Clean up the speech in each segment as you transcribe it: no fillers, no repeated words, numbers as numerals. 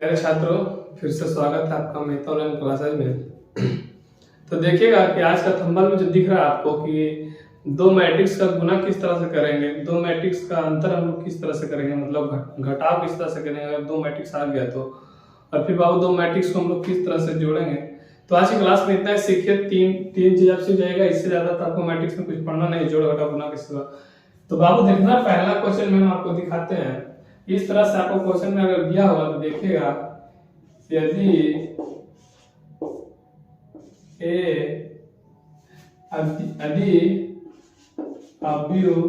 मेरे छात्रों, फिर से स्वागत है आपका मेहता ऑनलाइन क्लासेज में। तो देखिएगा कि आज का थंबनेल में जो दिख रहा है आपको कि दो मैट्रिक्स का गुना किस तरह से करेंगे, दो मैट्रिक्स का अंतर हम लोग किस तरह से करेंगे, मतलब घटाव किस तरह से करेंगे अगर दो मैट्रिक्स आ गया तो, और फिर बाबू दो मैट्रिक्स को हम लोग किस तरह से जोड़ेंगे। तो आज की क्लास में इतना ही सीखिए। तीन चीज आप सीख जाएगा, इससे ज्यादा तो आपको मैट्रिक्स में कुछ पढ़ना नहीं, जोड़ घटाव गुना के सिवा। तो बाबू देखना, पहला क्वेश्चन में हम आपको दिखाते हैं। इस तरह से आपको क्वेश्चन में अगर दिया होगा तो देखिएगा, यदि अवयव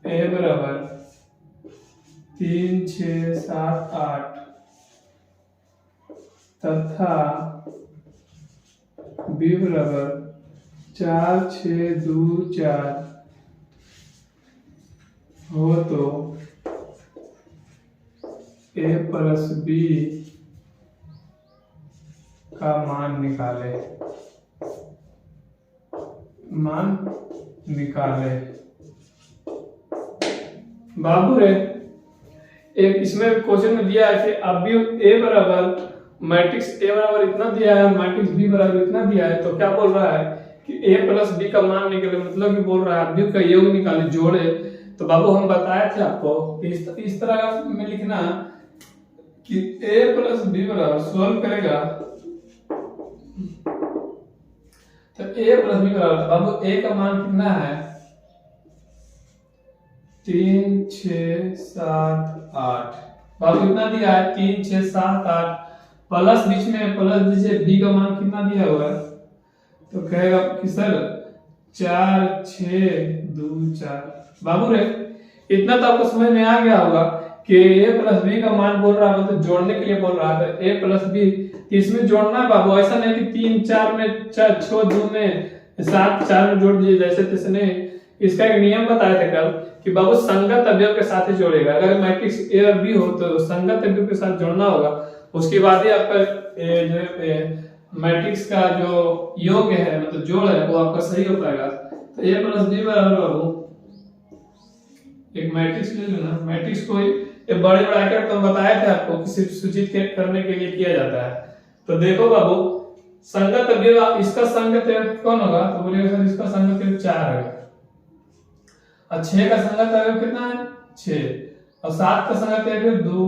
ए बराबर 3, 6, 7, 8 तथा बी बराबर 4, 6, 2, 4 हो तो a प्लस बी का मान निकाले। बाबू रे, एक इसमें क्वेश्चन में दिया है कि अवयव ए बराबर मैट्रिक्स ए बराबर इतना दिया है, मैट्रिक्स बी बराबर इतना दिया है। तो क्या बोल रहा है कि ए प्लस बी का मान निकाले, मतलब कि बोल रहा है अवयव का योग निकाले, जोड़े। तो बाबू हम बताए थे आपको कि इस तरह में लिखना कि a प्लस बी बराबर सॉल्व करेगा तो a प्लस बी बराबर, बाबू a का मान कितना है 3, 6, 7, 8। बाबू कितना दिया है 3, 6, 7, 8 प्लस बीच में प्लस दीजिए, b का मान कितना दिया हुआ है तो कहेगा कि सर 4, 6, 2, 4। बाबू रे, इतना तो आपको समझ में आ गया होगा कि a प्लस बी का मान बोल रहा है, मतलब जोड़ने के लिए बोल रहा है। a प्लस बी इसमें जोड़ना है बाबू, ऐसा नहीं कि 3, 4 में 6, 2 में 7, 4 में जोड़ दीजिए जैसे तैसे नहीं। इसका एक नियम बताया था कल कि बाबू संगत अवयव के साथ ही जोड़ेगा। अगर मैट्रिक्स a और b हो तो संगत अवयव के साथ जोड़ना होगा, उसके बाद ही आपका जो मैट्रिक्स का जो योग है, मतलब जोड़ है, वो आपका सही हो पाएगा। तो a प्लस बी बराबर बाबू एक मैट्रिक्स ले लेना। मैट्रिक्स को एक बड़े ब्रैकेट तो बताए थे आपको कि सिर्फ सूचित करने के लिए किया जाता है। तो देखो बाबू, संगत अवयव, इसका संगत अवयव कौन होगा तो बोलिएगा सर इसका संगत अवयव 4 है, और 6 का संगत अवयव कितना है 6, और 7 का संगत अवयव 2,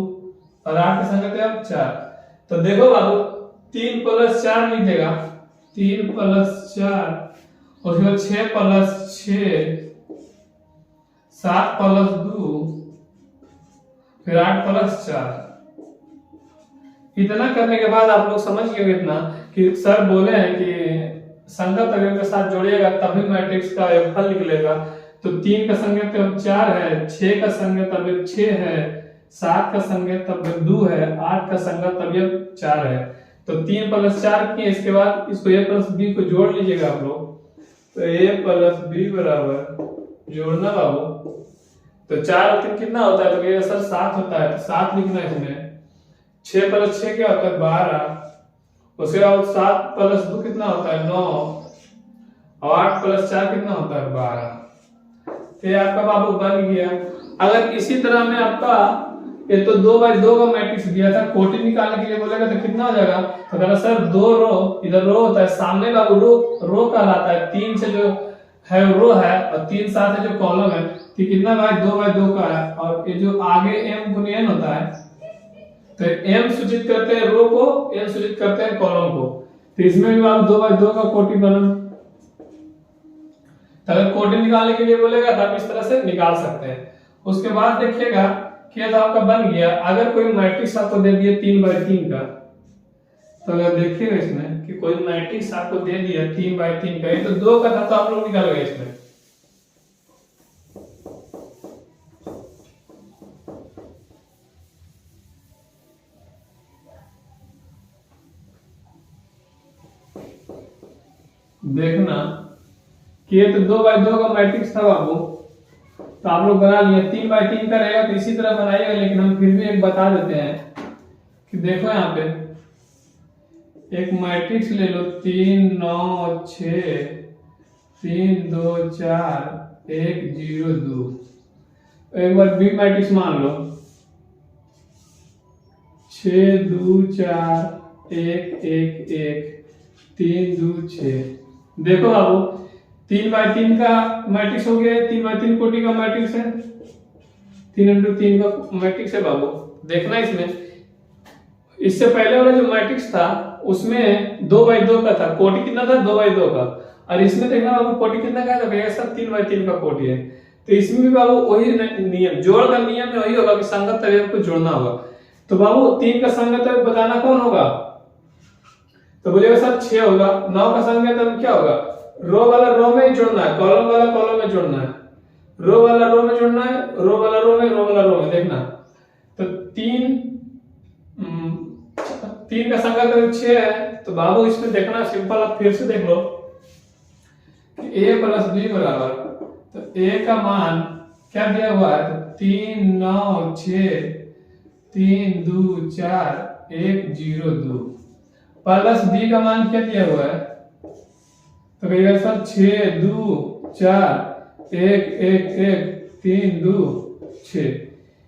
और 8 का संगत अवयव 4। तो देखो बाबू 3 प्लस 4 लिख देगा, 3 प्लस 4, उसके बाद 6 प्लस 6, 7 प्लस 2, फिर 8 प्लस 4। इतना करने के बाद आप लोग समझ गए इतना कि सर बोले हैं कि संगत अवयव के साथ जोड़िएगा तभी मैट्रिक्स का योगफल निकलेगा। तो 3 का संगत अवयव 4 है, 6 का संगत अवयव 6 है, 7 का संगत अवयव 2 है, 8 का संगत अवयव 4 है। तो 3 प्लस 4 किए, इसके बाद इसको a प्लस बी को जोड़ लीजिएगा आप लोग। तो a प्लस बी बराबर जोड़ना बाबू, तो 4 और 3 कितना होता है तो कहिएगा सर 7 होता है। तो 7 लिखना है इसमें। 6 प्लस 6 क्या होता है 12, उसके बाद 7 प्लस 2 कितना होता है 9, और 8 प्लस 4 कितना होता है 12। तो ये आपका बाबू बन गया। अगर इसी तरह में आपका ये तो 2x2 का मैट्रिक्स दिया था, कोटि निकालने के लिए बोलेगा तो कितना हो जाएगा तो कहना सर 2 रो, इधर रो होता है, सामने बाबू रो कहलाता है, 3 से जो है रो है और 3 साथ है जो कॉलम है। तो कितना भाई 2x2 का है, और ये जो आगे m गुने n होता है तो m सूचित करते हैं रो को, n सूचित करते हैं कॉलम को। तो इसमें भी आप 2x2 का कोटि बना। तो अगर कोटि निकालने के लिए बोलेगा तो आप इस तरह से निकाल सकते हैं। उसके बाद देखिएगा कि तो आपका बन गया। अगर कोई मैट्रिक्स आपको दे दिया 3x3 का, तो अगर देखिएगा इसमें कि कोई मैट्रिक्स आपको दे दिया 3x3 का, ये तो 2 का था तो आप लोग निकाल गए इसमें। देखना कि ये तो 2x2 का मैट्रिक्स था बाबू, तो आप लोग बना लिए। 3x3 का रहेगा तो इसी तरह बनाइएगा, लेकिन हम फिर भी एक बता देते हैं कि देखो यहाँ पे एक मैट्रिक्स ले लो 3, 9, 6, 3, 2, 4, 1, 0, 2। एक बार बी मैट्रिक्स मान लो 6 2 4 1 1 1 3 2 6। देखो बाबू 3x3 का मैट्रिक्स हो गया, 3x3 कोटि का मैट्रिक्स है, 3x3 का मैट्रिक्स है बाबू। देखना इसमें, इससे पहले वाला जो मैट्रिक्स था उसमें 2x2 का था, कोटि कितना था 2x2 का, और इसमें देखना बाबू कोटि कितना का है, तो भैया सब 3x3 का कोटि है। तो इसमें भी बाबू वही नियम, जोड़ का नियम में वही होगा कि संगत अवयव को जोड़ना होगा। तो बाबू 3 का संगत अवयव बताना कौन होगा, तो बोलिएगा सर 6 होगा। 9 का संगत अवयव क्या होगा, रो वाला रो में जोड़ना है, कॉलम वाला कॉलम में जोड़ना है, रो वाला रो में जोड़ना है, रो वाला रो में, रो वाला रो में। देखना तो 3 का संगत अवयव 6 है, तो बाबू इसमें देखना सिंपल, आप फिर से देख लो कि a प्लस बी बराबर, तो a का मान क्या दिया हुआ है, तो 3 9 6 3 2 4 1 0 2, प्लस b का मान क्या दिया हुआ है, तो कहिएगा सर 6 2 4 1 1 1 3 2 6,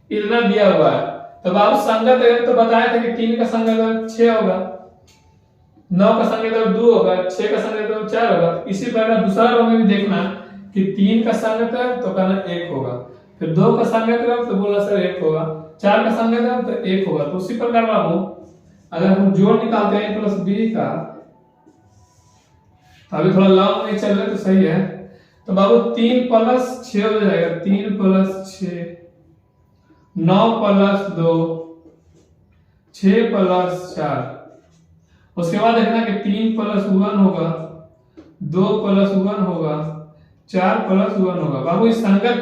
इतना दिया हुआ है। तो बाबू संगत अवयव तो बताया था कि 3 का संगत अवयव 6 होगा, 9 का संगत अवयव 2 होगा, 6 का संगत अवयव 4 होगा। इसी प्रकार दूसरा रो में भी देखना कि 3 का संगत अवयव तो कहना 1 होगा, फिर 2 का संगत अवयव तो बोला सर 1 होगा, 4 का संगत अवयव तो 1 होगा। तो उसी प्रकार बाबू अगर हम जोड़ निकालते हैं a प्लस बी का, अभी थोड़ा लॉन्ग में चल रहा है तो सही है, तो बाबू 3 प्लस 6 हो जाएगा, 3 प्लस 6 9 प्लस 2 6 प्लस 4। उसके बाद देखना कि 3 प्लस 1 होगा, 2 प्लस 1 होगा, 4 प्लस 1 होगा। बाबू इस संगत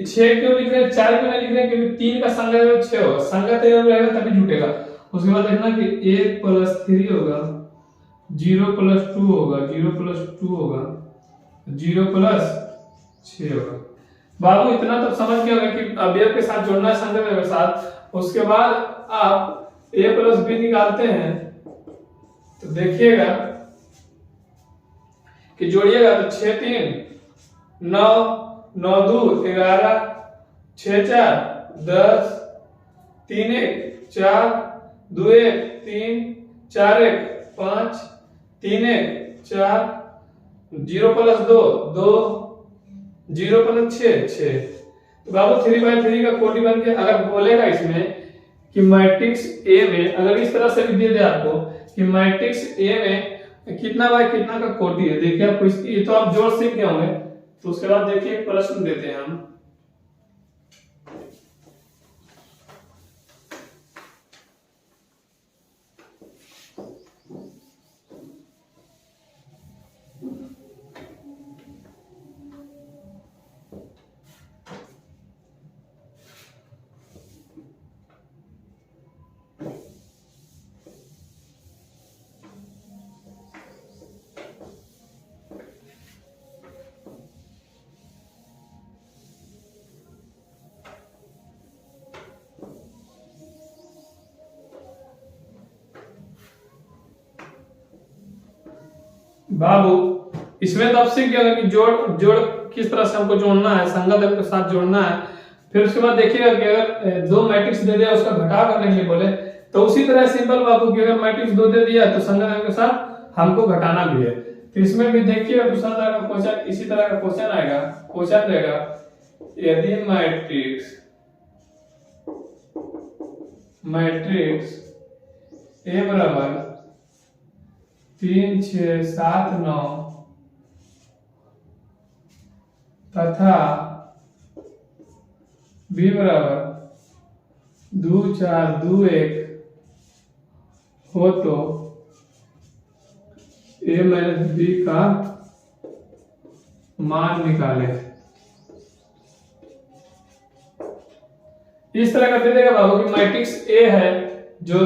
6 क्यों लिख रहे हैं, 4 क्यों नहीं लिख रहे हैं, क्योंकि 3 का संगत अवयव 6 होगा, संगत अवयव रहेगा तभी जुटेगा। उसके बाद देखना कि 1 प्लस 3 होगा, 0 प्लस 2 होगा, 0 प्लस 2 होगा, 0 प्लस 6 होगा। बाबू इतना तो समझ गए होंगे कि अवयव के साथ जोड़ना है संगत अवयव के साथ। उसके बाद आप a प्लस बी निकालते हैं, तो देखिएगा कि जोड़िएगा तो 6 3 9 9 2 11 6 4 10 3 1 4 2 1 3 4 1 5 3 1 4 0 प्लस 2 2 0 प्लस 6 6। तो बाबू 3x3 का कोटि बन के अगर बोलेगा इसमें कि मैट्रिक्स ए में, अगर इस तरह से भी दे दे आपको कि मैट्रिक्स ए में कितना बाय कितना का कोटि है, देखिए आपको ये तो आप जोड़ सीख गए होंगे। तो उसके बाद देखिए एक प्रश्न देते हैं हम, बाबू इसमें तो आप सीख गए कि जोड़ जोड़ किस तरह से हमको जोड़ना है, संगत अवयव के साथ जोड़ना है। फिर उसके बाद देखिएगा कि अगर 2 मैट्रिक्स दे दिया उसका घटाव करने के लिए बोले तो उसी तरह सिंपल बाबू कि अगर मैट्रिक्स 2 दे दिया तो संगत अवयव के साथ हमको घटाना भी है। तो इसमें भी देखिएगा दूसरा तरह का क्वेश्चन, इसी तरह का क्वेश्चन आएगा। क्वेश्चन रहेगा यदि मैट्रिक्स ए बराबर 3 6 7 9 तथा बी बराबर 2 4 2 1 हो तो a माइनस बी का मान निकाले। इस तरह का दे देगा बाबू कि मैट्रिक्स ए है जो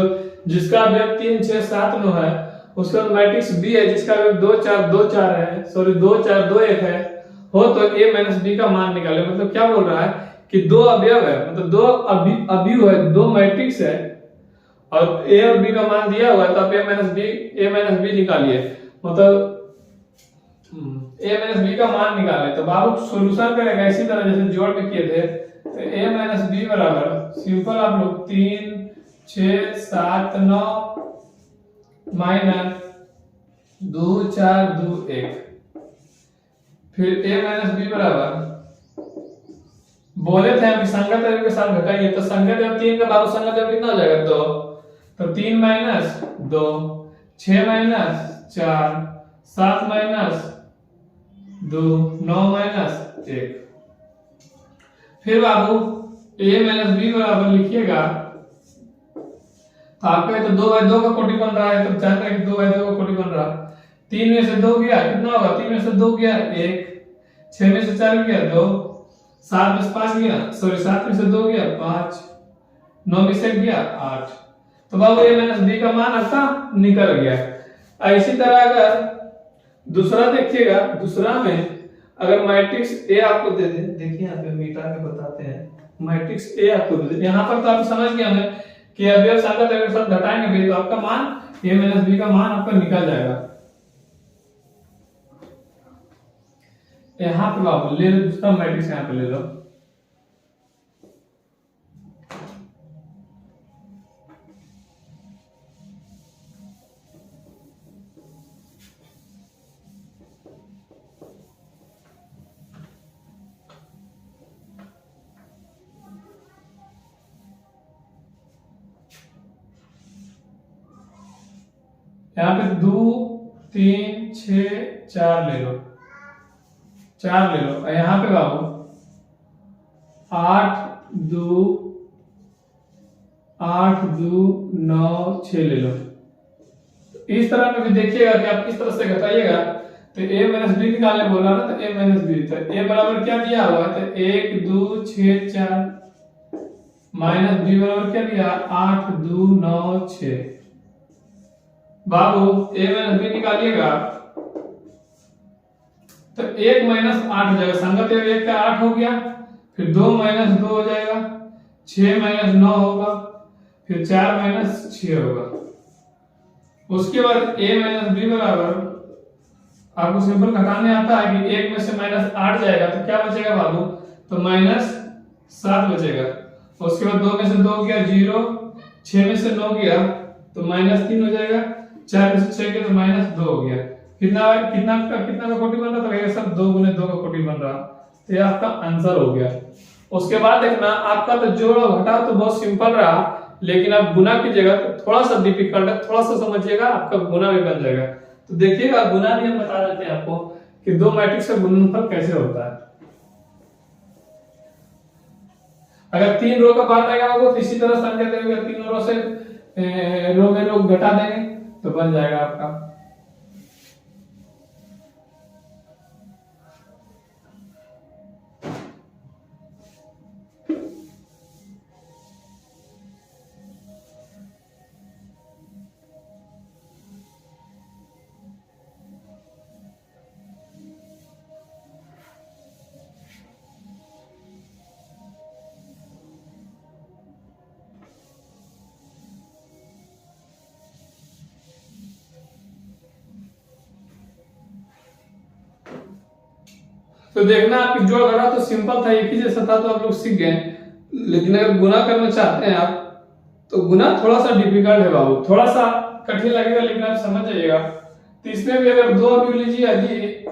जिसका अवयव 3 6 7 9 है, उसके बाद मैट्रिक्स बी है जिसका अवयव 2 4 2 4 है, सॉरी 2 4 2 1 है, हो तो a माइनस बी का मान निकाले। मतलब क्या बोल रहा है कि 2 अवयव है, मतलब 2 अवयव है, 2 मैट्रिक्स है और a और b का मान दिया हुआ है, तो आप a माइनस बी निकालिए, मतलब a माइनस बी का मान निकाले। तो बाबू सॉल्यूशन करेगा इसी तरह जैसे जोड़ में किए थे। तो a माइनस बी बराबर सिंपल आप लोग 3 6 7 9 माइनस 2 4 2 1। फिर a माइनस बी बराबर, बोले थे हम संगत अवयव के साथ घटाइए, तो संगत अवयव 3 का बाबू संगत अवयव कितना हो जाएगा 2, तो 3 माइनस 2, 6 माइनस 4, 7 माइनस 2, 9 माइनस 1। फिर बाबू a माइनस बी बराबर लिखिएगा, तो आपका तो 2/2 का कोटि बन रहा है, तो जान रहे हैं कि 2/2 का कोटि बन रहा। 3 में से 2 गया कितना होगा, 3 में से 2 गया 1, 6 में से 4 गया 2, 7 में से 5 गया, सॉरी 7 में से 2 गया 5, 9 में से 1 गया 8। तो बाबू a माइनस बी का मान आपका निकल गया। इसी तरह अगर दूसरा देखिएगा, दूसरा में अगर मैट्रिक्स ए आपको दे दे, देखिए यहाँ पे मिटा के बताते हैं, मैट्रिक्स ए आपको दे दे, यहाँ पर तो आप समझ गए होंगे कि अवयव संगत अवयव के साथ घटाएंगे भी तो आपका मान a माइनस बी का मान आपका निकल जाएगा। यहाँ पे बाबू ले लो दूसरा मैट्रिक्स, यहाँ पे ले लो, यहाँ पे 2 3 6 4 ले लो, 4 ले लो। और यहाँ पे बाबू 8 2 9 6 ले लो। इस तरह में भी देखिएगा कि आप किस तरह से घटाइएगा। तो a माइनस बी निकालने बोला ना, तो a माइनस बी, तो a बराबर क्या दिया हुआ है, तो 1 2 6 4 माइनस बी बराबर क्या दिया 8 2 9 6। बाबू a माइनस बी निकालिएगा तो 1 माइनस 8 हो जाएगा, संगत अवयव 1 का 8 हो गया, फिर 2 माइनस 2 हो जाएगा, 6 माइनस 9 होगा, फिर 4 माइनस 6 होगा। उसके बाद a माइनस बी बराबर, आपको सिंपल घटाने आता है कि 1 में से माइनस 8 जाएगा तो क्या बचेगा बाबू, तो माइनस 7 बचेगा। उसके बाद 2 में से 2 गया 0, 6 में से 9 गया तो माइनस 3 हो जाएगा, 4 में से 6 गया तो माइनस 2 हो गया। कितना कितना का कोटि बन रहा था, सब 2 गुने 2 का कोटि बन रहा, तो ये आपका आंसर हो गया। उसके बाद देखना आपका तो जोड़ और घटाव तो बहुत सिंपल रहा, लेकिन आप गुना कीजिएगा तो थोड़ा सा डिफिकल्ट है, थोड़ा सा समझिएगा, आपका गुना भी बन जाएगा। तो देखिएगा गुना भी हम बता देते हैं आपको कि दो मैट्रिक्स का गुणनफल कैसे होता है। अगर 3 रो का पार्ट आएगा तो इसी तरह संख्या देंगे, 3 रो से रो में रो घटा देंगे तो बन जाएगा आपका। तो देखना आपकी जोड़ घटा तो सिंपल था, एक ही जैसा था, तो आप लोग सीख गए। लेकिन अगर गुना करना चाहते हैं आप तो गुना थोड़ा सा डिफिकल्ट है बाबू, थोड़ा सा कठिन लगेगा, लेकिन आप समझ जाइएगा। तो इसमें भी अगर दो अवयव लीजिए, यदि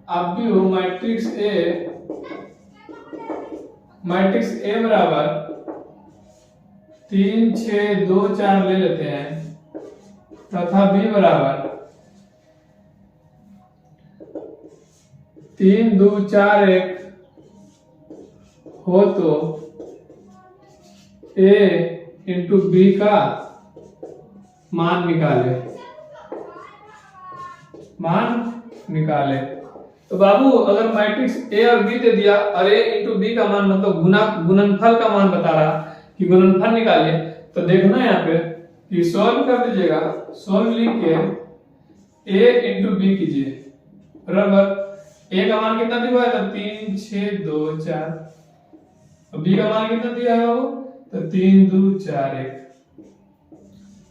आप भी हो मैट्रिक्स ए बराबर 3 6 2 4 ले लेते हैं, तथा बी बराबर 3 2 4 1 हो तो a इंटू बी का मान निकाले। तो बाबू अगर मैट्रिक्स ए और बी दे दिया और a इंटू बी का मान मतलब गुणनफल का मान बता रहा कि गुणनफल निकालिए, तो देखना यहाँ पे कि सॉल्व कर दीजिएगा, सॉल्व लिख के a इंटू बी कीजिए, बराबर a का मान कितना दिया है, 3 6 2 4, और b का मान कितना दिया है वो, तो 3 2 4 1।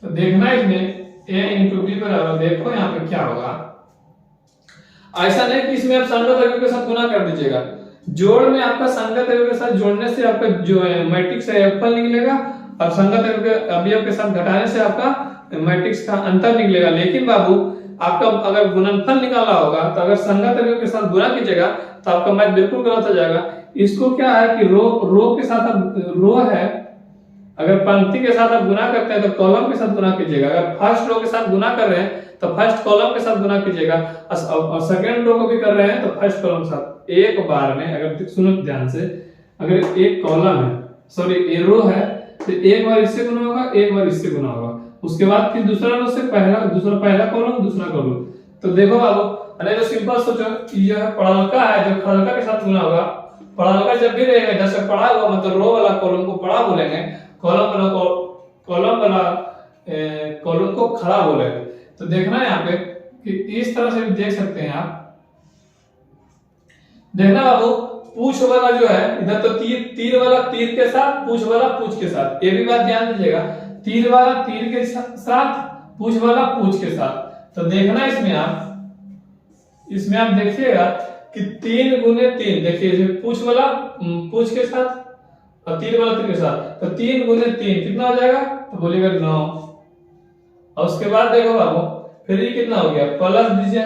तो देखना इसमें a इंटू बी बराबर, देखो यहाँ पे क्या होगा। ऐसा नहीं कि इसमें आप संगत अवयव के साथ गुना कर दीजिएगा, जोड़ में आपका संगत अवयव के साथ जोड़ने से आपका जो मैट्रिक्स है एप्पल निकलेगा, और संगत अवयव के साथ घटाने से आपका मैट्रिक्स का अंतर निकलेगा। लेकिन बाबू आपका अगर गुणनफल निकाला होगा तो अगर संगत अवयव के साथ गुणा कीजिएगा तो आपका मैथ बिल्कुल गलत हो जाएगा। इसको क्या है कि रो के साथ आप रो है, अगर पंक्ति के साथ आप गुना करते हैं तो कॉलम के साथ गुना कीजिएगा। अगर फर्स्ट रो के साथ गुना कर रहे हैं तो फर्स्ट कॉलम के साथ गुना कीजिएगा, और सेकंड रो को भी कर रहे हैं तो फर्स्ट कॉलम के साथ। एक बार में अगर सुनो ध्यान से, अगर एक कॉलम है, सॉरी ये रो है, तो एक बार इससे गुना होगा, एक बार इससे गुना होगा, उसके बाद फिर दूसरा रो से पहला कॉलम, दूसरा कॉलम। तो देखो बाबू, अरे जो सिंपल सोचो, यह पढ़ालका है जो खड़लका के साथ गुना होगा। पढ़ालका जब भी रहेगा इधर से पढ़ा हुआ मतलब रो वाला कॉलम को पढ़ा बोलेंगे, कॉलम वाला कॉलम को खड़ा बोलेंगे। तो देखना है यहाँ पे कि इस तरह से भी देख सकते हैं आप। देखना बाबू, पूछ वाला जो है इधर तो तीर वाला तीर के साथ, पूछ वाला पूछ के साथ, ये भी बात ध्यान दीजिएगा। तीर वाला तीर के साथ, पूछ वाला पूछ के साथ। तो देखना इसमें आप देखिएगा कि 3 गुने 3, देखिए पूछ वाला पूछ के साथ और तीर वाला तीर के साथ, तो 3 गुने 3 कितना हो जाएगा? तो बोलिएगा 9। और उसके बाद देखो बाबू, फिर ये कितना हो गया, प्लस दीजिए,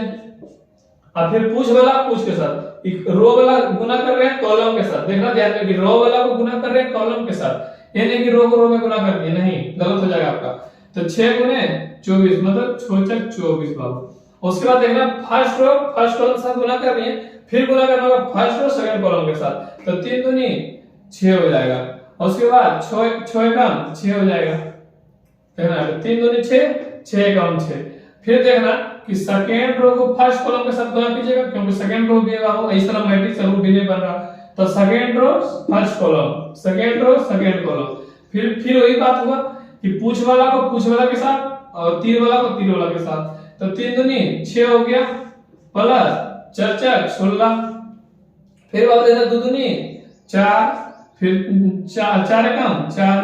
और फिर पूछ वाला पूछ के साथ, रो वाला गुना कर रहे हैं कॉलम के साथ। देखना ध्यान में कि रो वाला को गुना कर रहे हैं कॉलम के साथ, ये नहीं कि रो को रो में गुना कर दिए, नहीं, गलत हो जाएगा आपका। तो 6 गुने 24 मतलब 6 × 24 बाबू। उसके बाद देखना फर्स्ट कॉलम के साथ गुना कर रही है, फिर गुना करना होगा फर्स्ट रो सेकंड कॉलम के साथ, तो 3 दूनी 6 हो जाएगा। और उसके बाद 6 कम 6 हो जाएगा। देखना 3 दूनी 6, 6 कम 6। फिर देखना कि सेकेंड रो को फर्स्ट कॉलम के साथ गुना कीजिएगा, क्योंकि सेकेंड रो भी है बाबू, इस तरह मैट्रिक्स रूप भी नहीं बन रहा। तो second row first column, second row second column, फिर वही बात हुआ कि पूछ वाला को पूछ वाला के साथ और तीर वाला को तीर वाला के साथ। तो 3 दूनी 6 हो गया, प्लस 4 × 16, फिर बाबू देखना 2 दूनी 4, फिर 4 कम 4,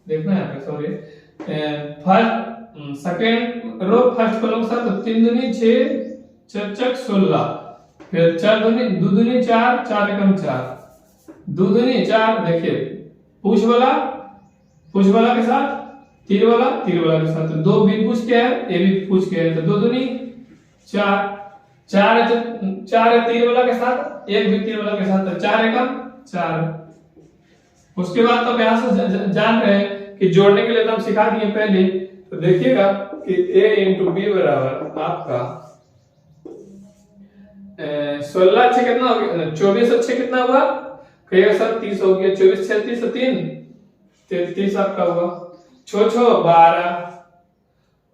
देखना है sorry, first second row first column के साथ, 3 दूनी 6, 4 × 16, फिर 2 दूनी 4, 4 कम 4, 2 दूनी 4, देखिए पूछ वाला के साथ, तीर वाला के साथ, तो 2 भी पूछ के है, ये भी पूछ के है, तो 2 दूनी 4, 4 है तीर वाला के साथ, 1 भी तीर वाला के साथ, तो 4 कम 4। उसके बाद तो यहां से जान रहे हैं कि जोड़ने के लिए तो हम सिखा दिए पहले। तो देखिएगा कि a × b बराबर आपका 16 अच्छे कितना हो गया, 24 अच्छे कितना हुआ, कहिएगा सर 30 हो गया, 24 6 30 3 33 आपका हुआ, 6 6 12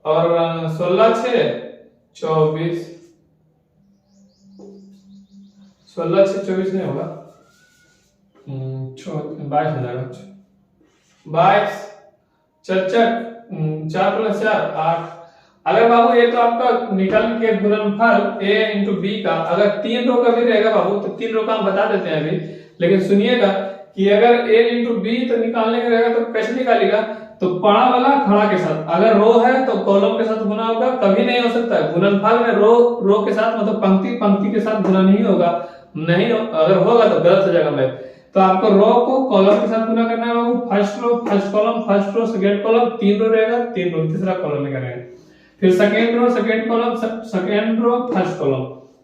और 16 6 24, 16 6 24 नहीं होगा, 22 हो जाएगा, 22 4 4 + 4 8। अगर बाबू ये तो आपका निकल के गुणनफल a × b का, अगर 3 रो का भी रहेगा बाबू तो 3 रो का हम बता देते हैं अभी, लेकिन सुनिएगा कि अगर a × b तो निकालने का रहेगा तो कैसे निकालेगा, तो पड़ा वाला खड़ा के साथ, अगर रो है तो कॉलम के साथ गुना होगा, कभी नहीं हो सकता है गुणनफल में रो के साथ, मतलब पंक्ति के साथ गुना नहीं होगा, नहीं अगर होगा तो गलत हो जाएगा मैथ। तो आपको रो को कॉलम के साथ गुना करना है बाबू, first row first column, first row second column, 3 row रहेगा, 3 रो तीसरा कॉलम में करेंगे, फिर second row second column, second row first column,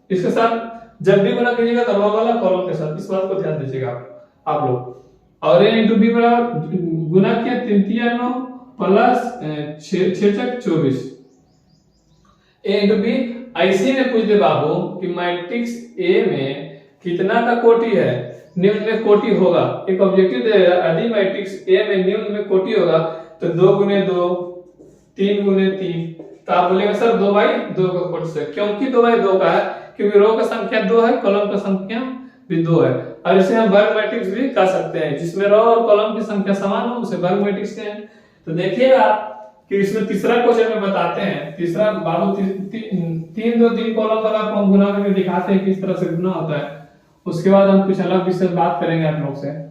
इसके साथ जब भी गुना कीजिएगा तो रो वाला कॉलम के साथ, इस बात को ध्यान दीजिएगा आप लोग। और a × b बराबर गुना किया 3 3 9 प्लस 6 6 24, a × b। ऐसे में पूछ दे बाबू कि मैट्रिक्स A में कितना का कोटि है, निम्न में कोटि होगा, एक ऑब्जेक्टिव दे यदि मैट्रिक्स A में निम्न में कोटि होगा तो 2 × 2 3 × 3, तो आप बोलेंगे सर 2/2 का कोटि से, क्योंकि 2/2 का है, क्योंकि रो का संख्या 2 है, कॉलम का संख्या भी 2 है, और इसे हम वर्ग मैट्रिक्स भी कह सकते हैं, जिसमें रो और कॉलम की संख्या समान हो उसे वर्ग मैट्रिक्स कहते हैं। तो देखिएगा कि इसमें तीसरा क्वेश्चन में बताते हैं, तीसरा बाबू 3 2 3 कॉलम वाला आपको हम गुना करके दिखाते हैं किस तरह से गुना होता है, उसके बाद हम कुछ अलग विषय बात करेंगे आप लोग से।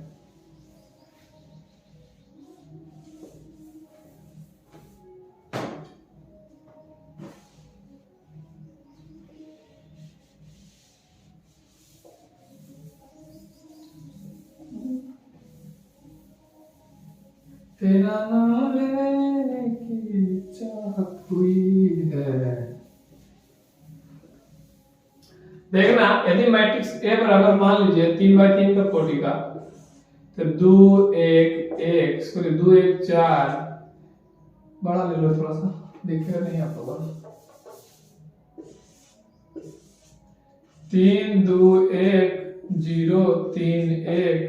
तेरा नाम लेने की चाहत हुई है। देखना यदि मैट्रिक्स ए बराबर मान लीजिए 3 बाई 3 का कोटि का, तो 2 1 1 सॉरी 2 1 4, बड़ा ले लो थोड़ा सा, दिखेगा नहीं आप लोगों को। 3 2 1 0 3 1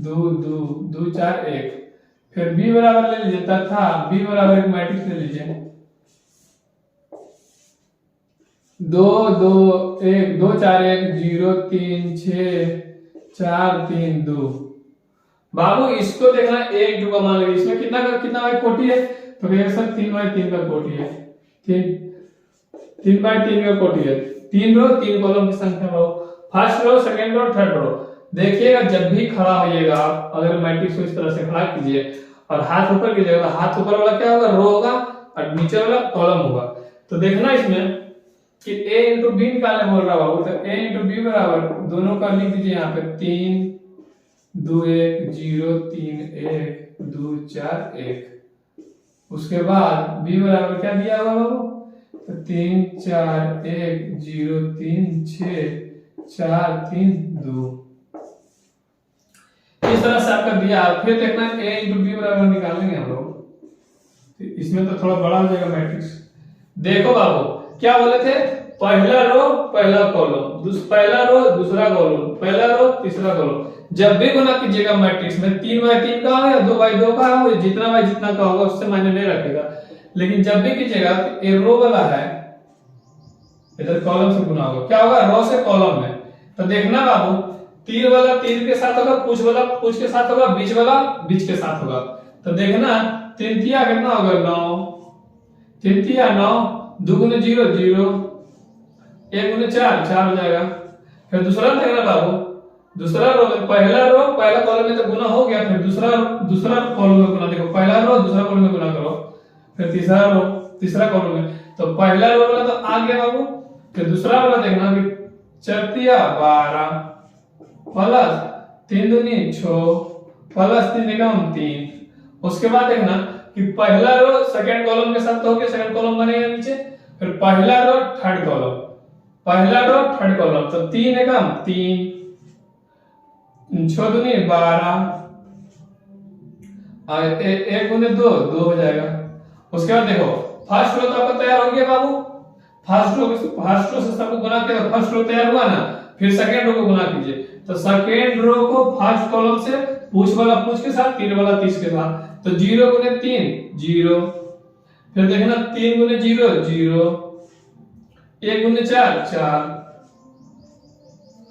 2 2 2 4 1। फिर b बराबर ले लीजिए तथा b बराबर एक मैट्रिक्स ले लीजिए 2 2 1 2 4 1 0 3 6 4 3 2। बाबू इसको देखना a इंटू का मान लीजिए, इसमें कितना बाई कोटि है, तो कहिए सर 3 बाई 3 का कोटि है। 3 बाई 3 का कोटि है, 3 रो 3 कॉलम की संख्या बाबू, first row second row third row. देखिएगा जब भी खड़ा होइएगा आप, अगर मैट्रिक्स को इस तरह से खड़ा कीजिए और हाथ ऊपर कीजिएगा, तो हाथ ऊपर वाला क्या होगा, रो होगा, और नीचे वाला कॉलम होगा। तो देखना इसमें कि a इंटू बी निकालने बोल रहा बाबू, तो a इंटू बी बराबर दोनों का लिख दीजिए यहाँ पे 3 2 1 0 3 1 2 4 1। उसके बाद b बराबर क्या दिया हुआ बाबू, तो 3 4 1 0 3 6 4 3 2। इस तरह से आपका दिया। फिर देखना a इंटू बी बराबर निकालेंगे हम लोग, तो इसमें तो थोड़ा बड़ा हो जाएगा मैट्रिक्स। देखो बाबू क्या बोले थे, पहला रो पहला कॉलम, पहला रो दूसरा कॉलम, पहला रो तीसरा कॉलम। जब भी गुना कीजिएगा मैट्रिक्स में 3 बाई 3 का हो या 2 बाई 2 का हो, जितना बाई जितना का होगा उससे मायने नहीं रखेगा। लेकिन जब भी कीजिएगा तो ये रो वाला है, इधर कॉलम से गुना होगा, क्या होगा, रो से कॉलम में। तो देखना बाबू, तीर वाला तीर के साथ होगा, पूछ वाला पूछ के साथ होगा, बीच वाला बीच के साथ होगा। तो देखना 3 तिया कितना होगा, 9, 3 तिया 9, 2 गुने 0 0, 1 गुने 4 4 हो जाएगा। फिर दूसरा देखना बाबू, दूसरा रो में पहला कॉलम में तो गुना हो गया, फिर दूसरा कॉलम में गुना, देखो पहला रो दूसरा कॉलम में गुना करो, फिर तीसरा कॉलम में, तो पहला रो वाला तो आ गया बाबू। फिर दूसरा वाला देखना कि 4 तिया 12 प्लस 3 दूनी 6 प्लस 3 एकम 3। उसके बाद देखना कि पहला रो सेकंड कॉलम के साथ हो गया, सेकंड कॉलम बनेगा नीचे, फिर पहला रो थर्ड कॉलम, पहला रो थर्ड कॉलम, तो 3 एकम 3 6 दूनी 12 और 1 गुने 2 2 हो जाएगा। उसके बाद देखो फर्स्ट रो तो आपका तैयार हो गया बाबू, फर्स्ट रो से सबको गुना किया, फर्स्ट रो तैयार हुआ ना, फिर सेकंड रो को गुना कीजिए, तो सेकंड रो को फर्स्ट कॉलम से पूछ वाला पूछ के साथ, तीर वाला तीस के साथ, तो 0 गुने 3 0, फिर देखना 3 गुने 0 0, 1 गुने 4 4,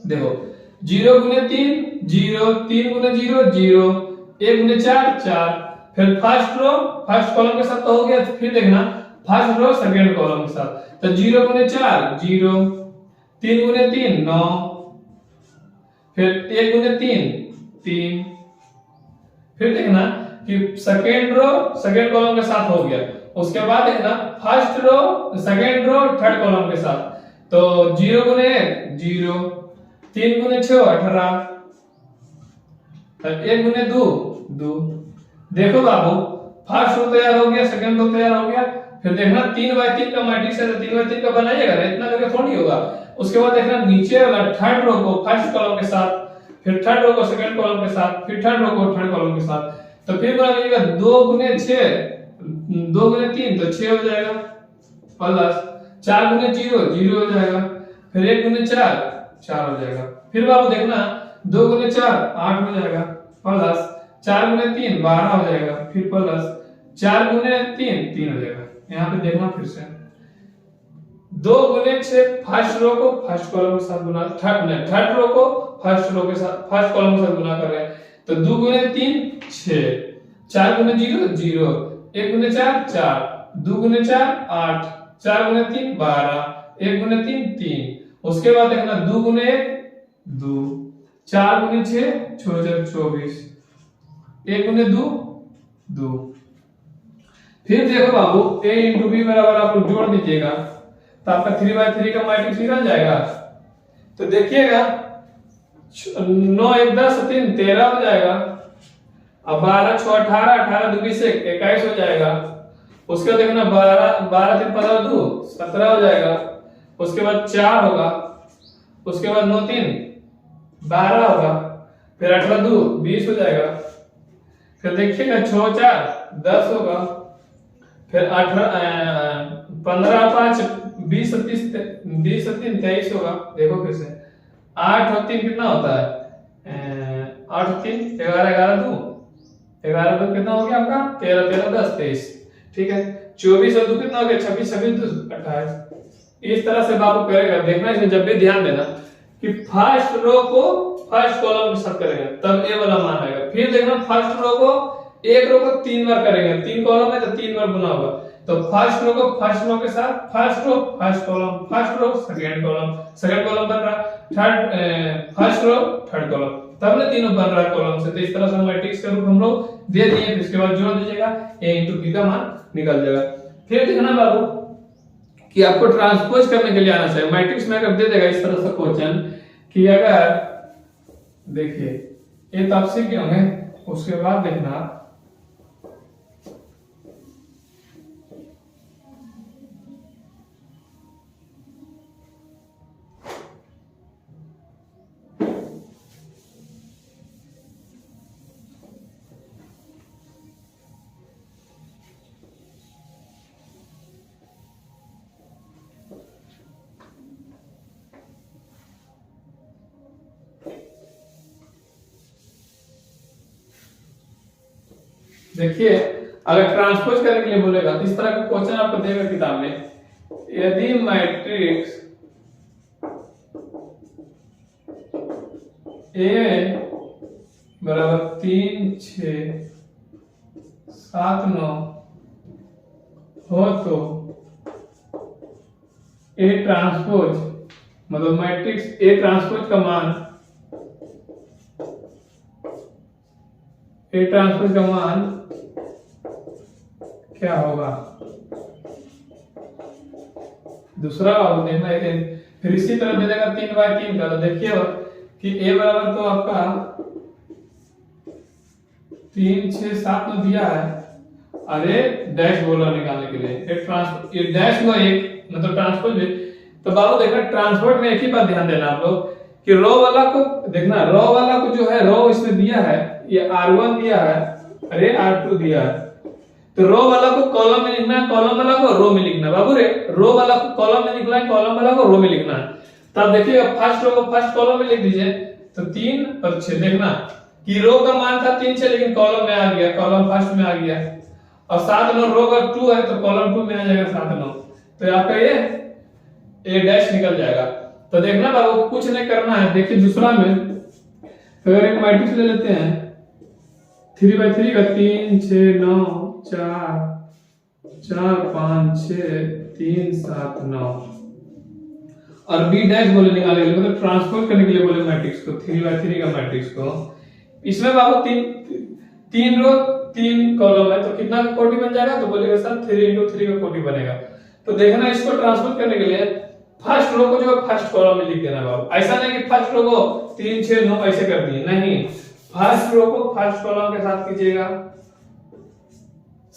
देखो 0 गुने 3 0, 3 गुने 0 0, 1 गुने 4 4। फिर फर्स्ट रो फर्स्ट कॉलम के साथ तो हो गया, फिर देखना फर्स्ट रो सेकंड कॉलम के साथ, तो 0 गुने 4 0, 3 गुने 3 9, फिर 1 गुने 3 3। फिर देखना कि सेकंड रो सेकंड कॉलम के साथ हो गया। उसके बाद देखना first row second row third column के साथ, तो 0 गुने 1 0, 3 गुने 6 18, 1 गुने 2 2। देखो बाबू फर्स्ट रो तैयार हो गया, सेकंड रो तैयार हो गया। फिर देखना 3 बाई 3 का मैट्रिक्स है, तो 3 बाई 3 का बनाइएगा ना, इतना करके थोड़ी होगा। उसके बाद देखना नीचे वाला थर्ड रो को फर्स्ट कॉलम के साथ, फिर थर्ड रो को सेकंड कॉलम के साथ, फिर थर्ड रो को थर्ड कॉलम के साथ, तो फिर बना लीजिएगा 2 गुने 6 2 गुने 3 तो 6 हो जाएगा, प्लस 4 गुने 0 0 हो जाएगा, फिर 1 गुने 4 4 हो जाएगा। फिर बाबू देखना 2 गुने 4 8 हो जाएगा, प्लस 4 गुने 3 12 हो जाएगा, फिर प्लस 4 गुने 3 3 हो जाएगा। यहाँ पे देखना फिर से 2 गुने 6 फर्स्ट रो को फर्स्ट कॉलम के साथ गुना, थर्ड रो को फर्स्ट रो के साथ फर्स्ट कॉलम के साथ गुना कर रहे हैं, तो 2 गुने 3 6, 4 गुने 0 0, 1 गुने 4 4, 2 गुने 4 8, 4 गुने 3 12, 1 गुने 3 3। उसके बाद देखना 2 गुने 1 2, 4 गुने 6 24, 1 गुने 2 2। फिर देखो बाबू a इंटू बी बराबर आप लोग जोड़ दीजिएगा, तो आपका 3 बाई 3 का मैट्रिक्स निकल जाएगा। तो देखिएगा 9 1 10 3 13 हो जाएगा, अब 12 6 18, 18 2 20 21 हो जाएगा। उसके बाद देखना 12 12 3 15 2 17 हो जाएगा। उसके बाद 4 होगा, उसके बाद 9 3 12 होगा, फिर 18 2 20 हो जाएगा। फिर देखिएगा 6 4 10 होगा, फिर 15 5 20 30 20 3 23 होगा। देखो फिर से 8 और 3 कितना होता है, 8 और 3 11 11 2 11 2 कितना हो गया आपका 13 13 10 23। ठीक है, 24 और 2 कितना हो गया 26 26 2 28। इस तरह से बाबू करेगा। देखना इसमें जब भी ध्यान देना कि फर्स्ट रो को फर्स्ट कॉलम के साथ करेंगे तब ए वाला मान आएगा। फिर देखना फर्स्ट रो को एक रो को 3 बार करेंगे, 3 कॉलम है तो 3 बार गुना होगा। तो फर्स्ट रो को फर्स्ट रो के साथ first row first column, first row second column बन रहा, third first row third column, तब ना तीनों बन रहा कॉलम से। तो इस तरह से मैट्रिक्स का रूप हम लोग दे दिए, इसके बाद जोड़ दीजिएगा, a into b का मान निकल जाएगा। फिर देखना बाबू कि आपको ट्रांसपोज करने के लिए आना चाहिए। मैट्रिक्स में अगर दे देगा इस तरह से क्वेश्चन कि अगर देखिए ये तो आप सीख गए होंगे, उसके बाद देखना देखिए अगर ट्रांसपोज करने के लिए बोलेगा तो इस तरह का क्वेश्चन आपको देगा किताब में। यदि मैट्रिक्स ए बराबर 3 6 7 9 हो तो ए ट्रांसपोज मतलब मैट्रिक्स ए ट्रांसपोज का मान ए ट्रांसपोज का मान क्या होगा। दूसरा बाबू देखना है, फिर इसी तरह दे देगा 3/3 का। तो देखिए कि a बराबर तो आपका 3 6 7 9 दिया है, अरे डैश बोला निकालने के लिए एक ट्रांसपोज ये डैश हुआ एक मतलब ट्रांसपोज है। तो बाबू देखना ट्रांसपोर्ट में एक ही बात ध्यान देना आप लोग कि रो वाला को देखना, रो वाला को जो है रो इसमें दिया है, ये r1 दिया है, अरे r2 दिया है। तो रो वाला को कॉलम में लिखना है, कॉलम वाला को रो में लिखना है। बाबू रे रो वाला को कॉलम में लिखना है, कॉलम वाला को रो में लिखना है। तब देखिएगा फर्स्ट रो को फर्स्ट कॉलम में लिख दीजिए। तो 3 और 6 देखना कि रो का मान था 3 6 लेकिन कॉलम में आ गया, कॉलम फर्स्ट में आ गया। और 7 9 रो का 2 है तो कॉलम 2 में आ जाएगा 7 9। तो आपका ये ए डैश निकल जाएगा। तो देखना बाबू कुछ नहीं करना है। देखिए दूसरा में अगर एक मैट्रिक्स ले लेते हैं 3/3 का 3 6 9 4 4 5 6 3 7 9 और बी डैश बोले निकालने के लिए मतलब ट्रांसपोज करने के लिए बोले मैट्रिक्स को 3/3 का मैट्रिक्स को। इसमें बाबू तीन रो 3 कॉलम है तो कितना का कोटि बन जाएगा। तो बोलेगा सर 3 into 3 का कोटि बनेगा। तो देखना इसको ट्रांसपोज करने के लिए फर्स्ट रो को जो फर्स्ट कॉलम में लिख देना बाबू। ऐसा नहीं कि फर्स्ट रो को 3 6 9 ऐसे कर दिए, नहीं, फर्स्ट रो को फर्स्ट कॉलम के साथ कीजिएगा,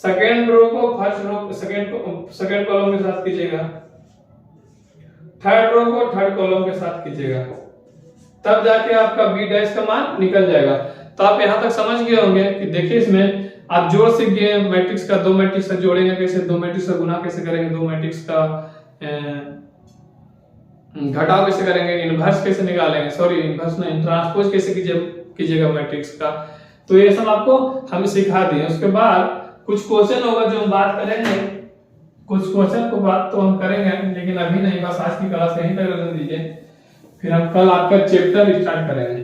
सेकंड रो को फर्स्ट रो सेकंड कॉलम के साथ कीजिएगा, थर्ड रो को थर्ड कॉलम के साथ कीजिएगा, तब जाके आपका बी डैश का मान निकल जाएगा। तो आप यहां तक समझ गए होंगे कि देखिए इसमें आप जोड़ सीख गए मैट्रिक्स का, 2 मैट्रिक्स का जोड़ेंगे कैसे, 2 मैट्रिक्स का गुना कैसे करेंगे, 2 मैट्रिक्स का घटाव कैसे करेंगे, इनवर्स कैसे निकालेंगे, सॉरी इनवर्स नहीं ट्रांसपोज कैसे कीजिएगा मैट्रिक्स का। तो ये सब आपको हम सिखा दिए। उसके बाद कुछ क्वेश्चन होगा जो हम बात करेंगे, कुछ क्वेश्चन को बात तो हम करेंगे लेकिन अभी नहीं, बस आज की क्लास यहीं तक रहने दीजिए, फिर हम कल आपका चैप्टर स्टार्ट करेंगे।